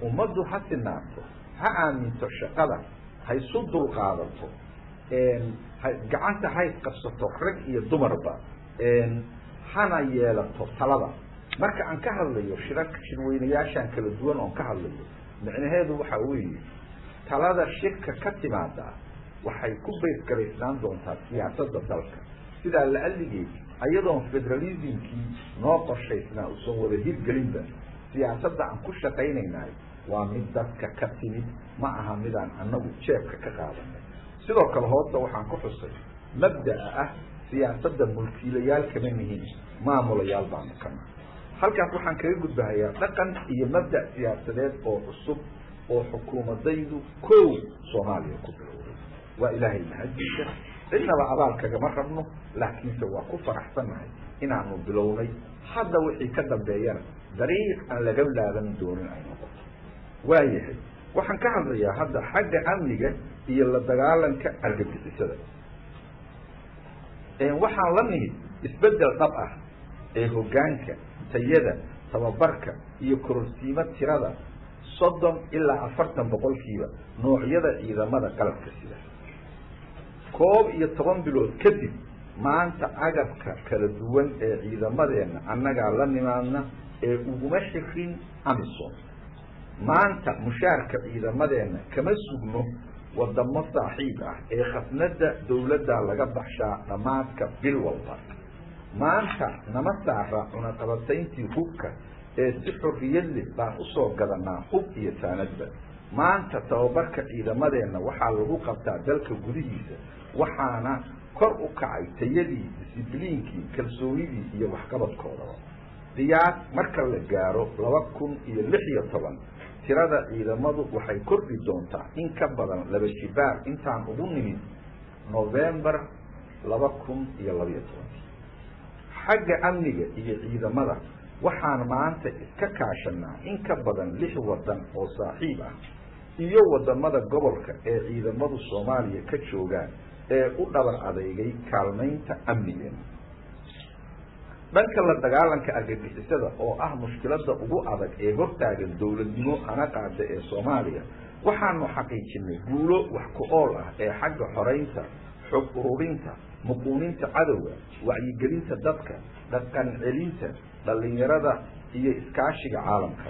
ummaddu ha sinaato ha aaminto shaqada hay su dulqaadato gacanta hay qabsato rag iyo dumarba hana yeelato talada marka aan ka hadlayo shirweynayaashan kala duwan oo ka hadlayo macnaheedu waxa weeye talada shirka ka timaada waxay ku bees garaysnaan doontaa siyaasadda dalka sida la aligay ayadoon federalismkii noo qorshaysnaa usoo wada hirgelinba siyaasadda aan ku shaqaynaynay waa mid dadka ka timid ma aha midaan annagu jeebka ka qaadanay sidoo kale hoose waxaan ku xusay mabda'a ah siyaasadda mulkiilayaal kama nihiin maamulayaal baanu kana halkaas waxaan kaga gudbahayaa dhaqan iyo mabda' siyaasadeed oo cusub oo xukuumadaydu kow Soomaaliya ku bilowday waa ilaahay mahadiisa inaba abaal kagama rabno laakiinse waa ku faraxsanahay inaanu bilownay hadda wixii ka dambeeyana dariiq aan laga laaban doonin ay noqoto waayahay waxaan ka hadlayaa hadda xagga amniga iyo la dagaalanka argagixisada waxaan la nimid isbedel dhab ah ee hoggaanka tayada tababarka iyo kororsiimo tirada 30 ilaa 40% noocyada ciidamada qalabka sida koob iyo 10 bilood kadib maanta agabka kala duwan ee ciidamadeena annaga la nimaadna ee uguma shaqin amisom maanta mushaarka ciidamadeena kama sugno wadamo saaxiib ah ee khasnada dawladda laga baxshaa dhamaadka bil walba maanta nama saara una qabatayntii hubka ee si xorriyad leh baan u soo gadanaa hub iyo taanadba maanta tababarka ciidamadeena waxaa lagu qabtaa dalka gudihiisa waxaana kor u kacay tayadii disibliinkii kalsoonidii iyo waxqabadkoodaba diyaar marka la gaaro 2016 tirada ciidamadu waxay kordhi doontaa in ka badan 2 shibaar intaan ugu nimid November 2012 xagga amniga iyo ciidamada waxaan maanta iska kaashanaa in ka badan 6 wadan oo saaxiib ah iyo wadamada gobolka ee ciidamadu Soomaaliya ka joogaan ee u dhabar adeegay kaalmaynta amniga dhanka la dagaalanka argagixisada oo ah mushkiladda ugu adag ee hortaagan dawladnimo ana qaada ee Soomaaliya waxaanu xaqiijinay guulo wax ku ool ah ee xagga xoreynta xog ururinta muquuninta cadawga wacyigelinta dadka dhaqan celinta dhalinyarada iyo iskaashiga caalamka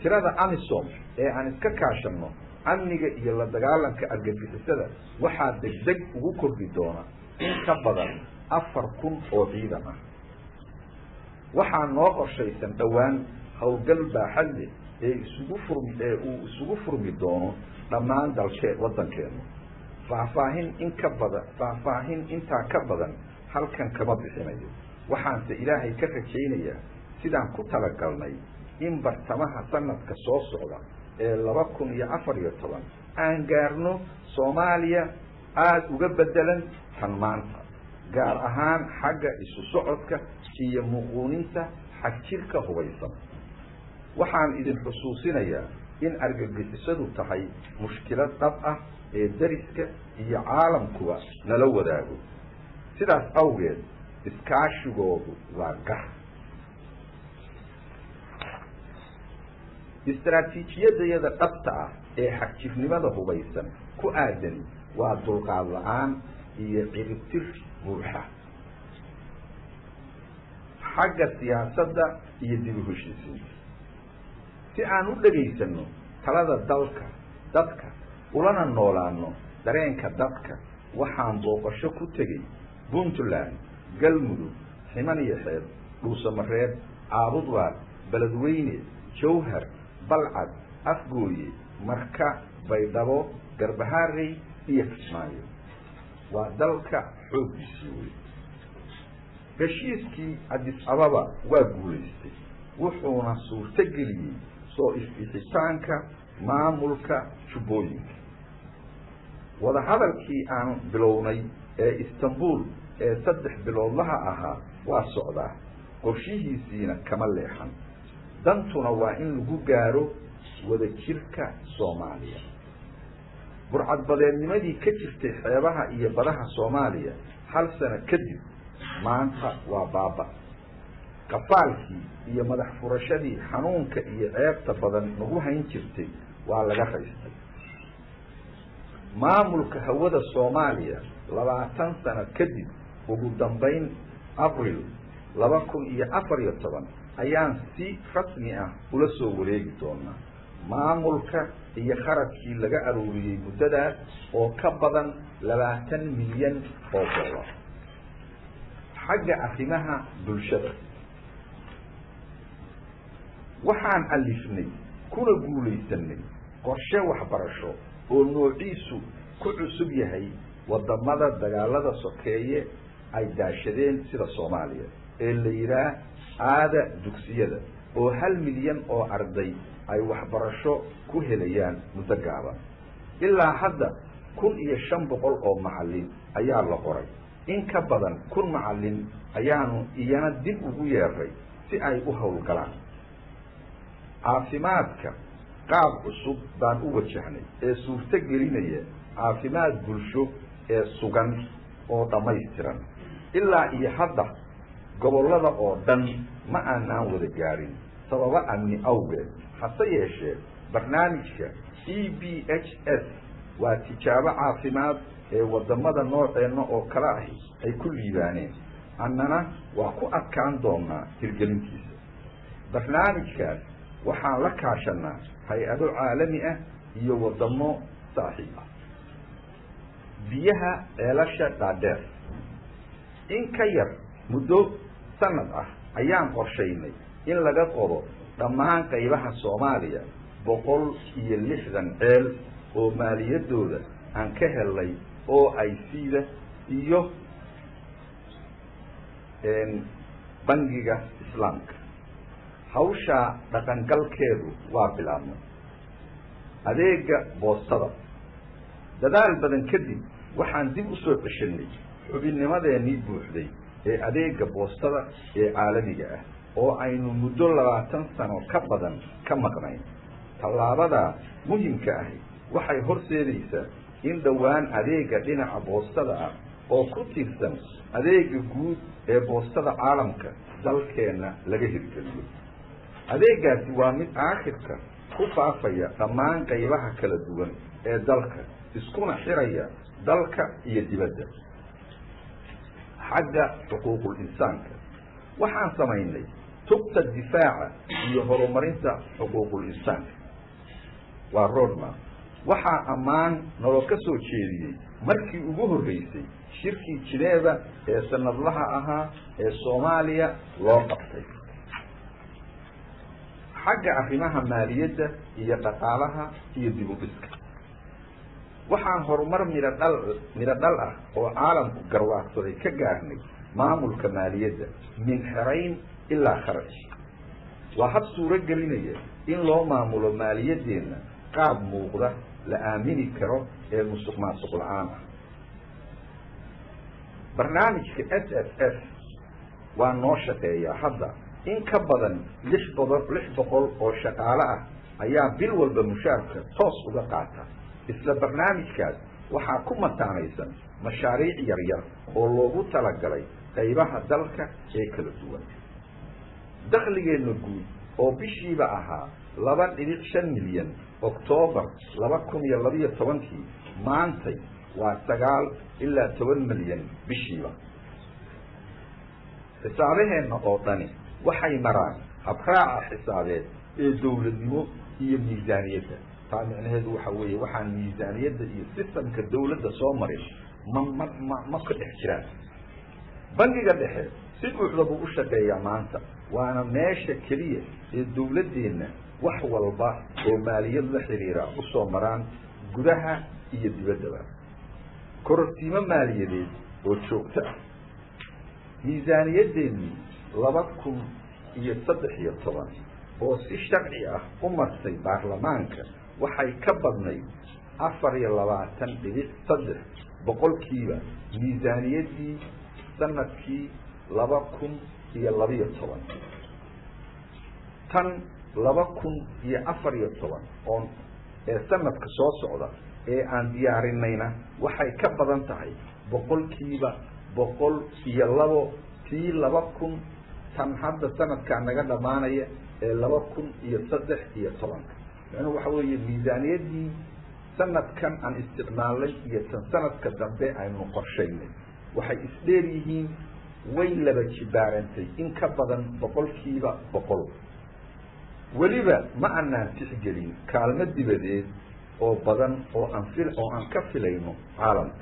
tirada amisom ee aan iska kaashano amniga iyo la dagaalanka argagixisada waxaa degdeg ugu kordhi doona in ka badan 4,000 oo ciidan ah waxaa noo qorshaysan dhawaan howlgal baaxad leh ee isugu furmi doono dhammaan wadankeena faahfaahin intaa ka badan halkan kama bixinayo waxaanse ilaahay ka rajaynayaa sidaan ku talagalnay in bartamaha sanadka soo socda ee 2014 aan gaarno Soomaaliya aad uga bedelan tan maanta gaar ahaan xagga isu socodka iyo muquuninta xajirka hubaysan waxaan idin xusuusinayaa in argagixisadu tahay mushkilad dhab ah ee dariska iyo caalamkuba nala wadaago sidaas awgeed iskaashigoodu waa gaar istaraatiijiyadda dhabta ah ee xajirnimada hubaysan ku aadan waa dulqaad la'aan iyo ciribtir buuxa xagga siyaasadda iyo dib u heshiisiinta si aan u dhageysano talada dadka ulana noolaano dareenka dadka waxaan booqasho ku tegay Puntland Galmudug Himaniyad Dhuusamareeb Caabudwaaq Beledweyne Jowhar Balcad Afgooye Marka Baydhabo Garbaharey iyo Kismaayo waa dalka xooggiisii heshiiskii Addis Ababa waa guulaystay wuxuuna suurto geliyay soo iftiitaanka maamulka Jubbooyinka wada hadalkii aan bilownay ee Istanbul ee 3 biloodlaha ahaa waa socdaa qorshihiisiina kama leexan dantuna waa in lagu gaaro wada jirka Soomaaliya burcadbadeednimadii ka jirtay xeebaha iyo badaha Soomaaliya hal sano kadib maanta waa baaba qafaalkii iyo madax furashadii xanuunka iyo ceebta badan nagu hayn jirtay waa laga raystay maamulka hawada Soomaaliya 20 sano kadib ugu dambeyn April 2014 ayaan si rasmi ah ula soo wareegi doonaa maamulka iyo kharashkii laga arooriyay muddadaas oo ka badan 20 milyan oo dollar xagga arrimaha bulshada waxaan alifnay kuna guulaysanay qorshe waxbarasho oo noociisu ku cusub yahay wadamada dagaalada sokeeye ay daashadeen sida Soomaaliya ee la yiraahdo aada dugsiyada oo 1 milyan oo arday ay waxbarasho ku helayaan muddo gaaban ilaa hadda 1500 oo macallin ayaa la qoray in ka badan 1000 macallin ayaanu iyana dib ugu yeeray si ay u hawlgalaan caafimaadka qaab cusub baan u wajahnay ee suurta gelinaya caafimaad bulsho ee sugan oo dhamaystiran ilaa iyo hadda gobolada oo dhan ma aanan wada gaarin sababa amni awgeed hase yeeshee barnaamijka EBHS waa tijaabo caafimaad ee wadamada nooceena oo kala ah ay ku liibaaneen annana waa ku adkaan doonaa hirgelintiisa barnaamijkaas waxaan la kaashanaa hay'ado caalami ah iyo wadamo saaxiib ah biyaha eelasha dhaadheer in ka yar muddo sanad ah ayaan qorshaynay in laga qodo dhammaan qaybaha Soomaaliya 160 ceel oo maaliyadooda aan ka helay oo ay siida iyo bangiga Islaamka hawsha dhaqangalkeedu waa bilaabmay adeega boostada dadaal badan kadib waxaan dib u soo ceshanay xubinnimadeennii buuxday ee adeega boostada ee caalamiga ah oo aynu muddo 20 sano ka badan ka maqnayn tallaabada muhiimka ah waxay horseedaysaa in dhawaan adeega dhinaca boostada ah oo ku tiirsan adeega guud ee boostada caalamka dalkeena laga hirgeliyo adeegaasi waa mid aakhirka ku faafaya dhammaan qaybaha kala duwan ee dalka iskuna xiraya dalka iyo dibadda xagga xuquuqul insaanka waxaan samaynay tubta difaaca iyo horumarinta xuquuqul insaanka waa roadmap waxaa ammaan nolol ka soo jeediyey markii ugu horreysay shirkii Geneva ee sanadlaha ahaa ee Soomaaliya loo qabtay xagga arrimaha maaliyadda iyo dhaqaalaha iyo dib u dhiska waxaan horumar mira dhal ah oo caalamku garwaaqsaday ka gaarnay maamulka maaliyadda min xirayn ilaa kharaj waa hab suuro gelinaya in loo maamulo maaliyadeena qaab muuqda la aamini karo ee musuqmaasuq la'aan ah barnaamijka SSF waa noo shaqeeyaa hadda in ka badan 600 oo shaqaale ah ayaa bil walba mushaarka toos uga qaata isla barnaamijkaas waxaa ku mataanaysan mashaariic yaryar oo loogu talagalay qaybaha dalka ee kala duwan dakhligeena guud oo bishiiba ahaa 2.5 milyan October 2012 maantay waa 9 ilaa 10 milyan bishiiba xisaabaheena oo dhani waxay maraan habraaca xisaabeed ee dawladnimo iyo miisaaniyadda taa macnaheedu waxa weeye waxaan miisaaniyadda iyo systemka dawladda soo marin ma ka dhex jiraan bangiga dhexe si buuxda buu u shaqeeyaa maanta waana meesha keliya ee dawladdeena wax walba oo maaliyad la xiriira u soo maraan gudaha iyo dibaddaba korortiimo maaliyadeed oo joogto ah miisaaniyaddeennii 2013 oo si sharci ah u martay baarlamaanka waxay ka badnayd 24.3 boqolkiiba miisaaniyaddii sanadkii 2012 tan 2014 oo ee sanadka soo socda ee aan diyaarinayna waxay ka badan tahay boqolkiiba 102 tii hadda sanadkan naga dhamaanaya ee 2013 يعني وحوي ميزانيتي سنة كان عن استقلالي يتن سنة كدنبي عن مقرشين وحي إسديريهين ويلا بتشبارنتي إن كبدن بقول كيبا بقول وليبا ما أننا تحجرين كالمة دبدين أو بدن أو أنفل أو أنكفلينو عالمك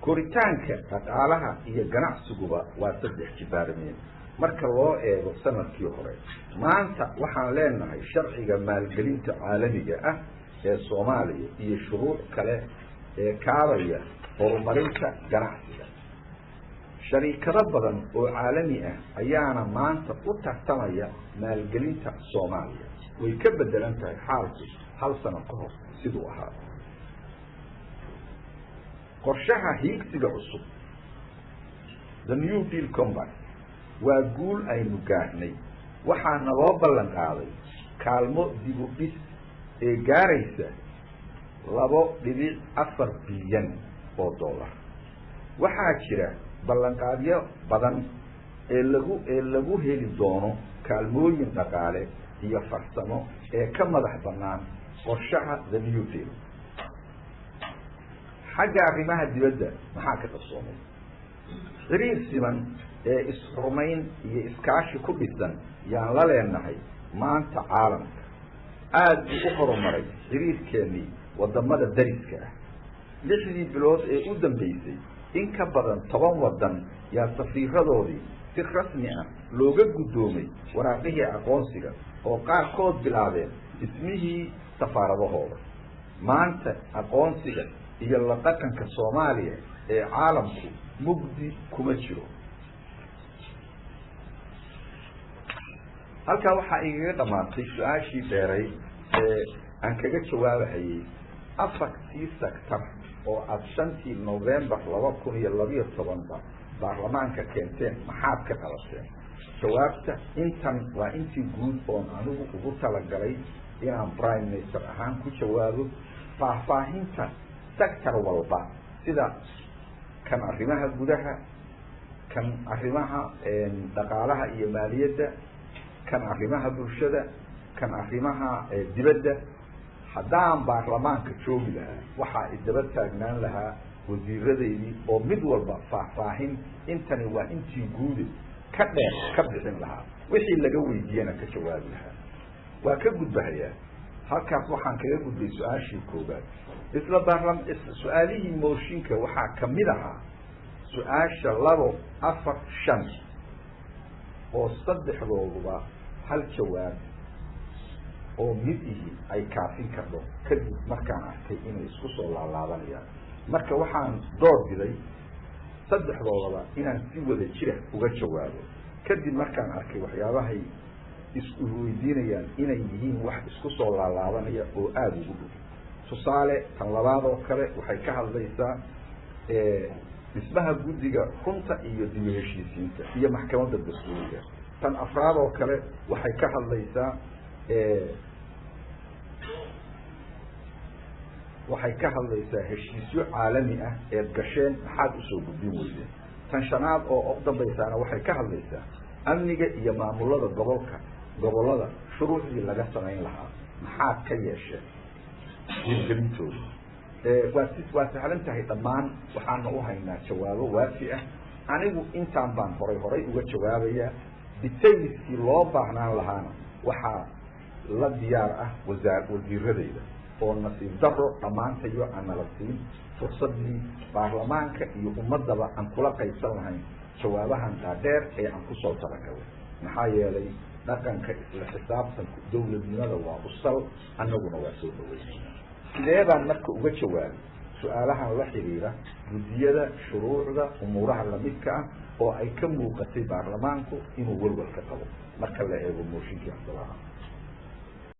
كوريتانك أتعالها هي جناح سجوبا وتبدأ احتبارمين marka loo eego sanadkii hore maanta waxaan leenahay sharciga maalgelinta caalamiga ah ee Soomaaliya iyo shuruuc kale ee kaabaya horumarinta ganacsiga shariikado badan oo caalami ah ayaana maanta u tartamaya maalgelinta Soomaaliya way ka bedelan tahay xaalku hal sano ka hor sidoo ahaa qorshaha hiigsiga cusub the new deal compact وأقول أي مكاني وحنا وابلن قاضي كالمو ديبو بيس جاريسة لابو دبي أفر بليون $4 وحاكرة بلن قاضي بدن اللغو هيلي دونو كالمو ينتقالي هي فرسمو كم مدح بنان ورشحة ذا نيو ديل حاجة عقيمها الدبادة محاكة الصومي غريب سيمن isrumayn iyo iskaashi ku dhisan yaan la leenahay maanta caalamka aad u horumaray xiriirkeennii wadamada dariska ah 6 bilood ee u dambeysay in ka badan 10 wadan yaa safiiradoodii si rasmi ah looga gudoomay waraaqihii aqoonsiga oo qaarkood bilaabeen ismihii safaaradahooda maanta aqoonsiga iyo la dhaqanka Soomaaliya ee caalamku mugdi kuma jiro halka waxa iga dhamaatay su'aashii dheeray ee aan kaga jawaabayay afartii sector oo aad 5 November 2012 baarlamaanka keenteen maxaad ka qabateen jawaabta intan waa intii guud oo anigu ugu talagalay inaan prime minister ahaan ku jawaabo faahfaahinta sector walba sida kan arrimaha gudaha kan arrimaha dhaqaalaha iyo maaliyadda كان arrimaha bulshada kan arrimaha dibadda hadaan baarlamaanka joogi lahaa waxa idaba taagnaan lahaa wasiiradeedii oo mid walba faahfaahin intani waa intii guud ka dheer ka bixin lahaa wixii laga weydiiyana ka jawaabi lahaa waa ka gudbahayaa halkaas waxaan kaga gudbay su'aashii koobaad isla baarlamaanka su'aalihii mooshinka waxa kamid ahaa su'aasha 2 4 5 oo saddexdooduba hal jawaab oo midihi ay kaafin kardo kadib markaan arkay inay isku soo laalaabanayaan marka waxaan door biday saddexdoodaba inaan si wada jira uga jawaabo kadib markaan arkay waxyaabahay isku weydiinayaan inay yihiin wax isku soo laalaabanaya oo aad ugu dhow tusaale tan labaad oo kale waxay ka hadlaysaa isbaha guddiga runta iyo dib u heshiisiinta iyo maxkamadda dastuuriga tan afraad oo kale waxay ka hadlaysaa heshiisyo caalami ah ee gasheen maxaad u soo gudbin weydeen tan shanaad oo u dambaysaana waxay ka hadlaysaa amniga iyo maamulada gobolada shuruucdii laga samayn lahaa maxaad ka yeesheen hirgelintooda waa sahlan tahay dhammaan waxaana u haynaa jawaabo waafi ah anigu intaan baan horay uga jawaabayaa detailskii loo baahnaan lahaana waxaa la diyaar ah wasiiradayda oo nasiib daro dhammaantayo aan nala siin fursadii baarlamaanka iyo ummadaba aan kula qaybsan lahayn jawaabahan dhaadheer ee aan kusoo talagalay maxaa yeelay dhaqanka isla xisaabtanku dowladnimada waa usal annaguna waa soo dhaweynayna sidee baan marka uga jawaabay su'aalahan la xiriira guddiyada shuruucda umuuraha lamidka ah oo ay ka muuqatay baarlamaanku inuu walwal ka qabo marka la eego mooshinkii Cabdullah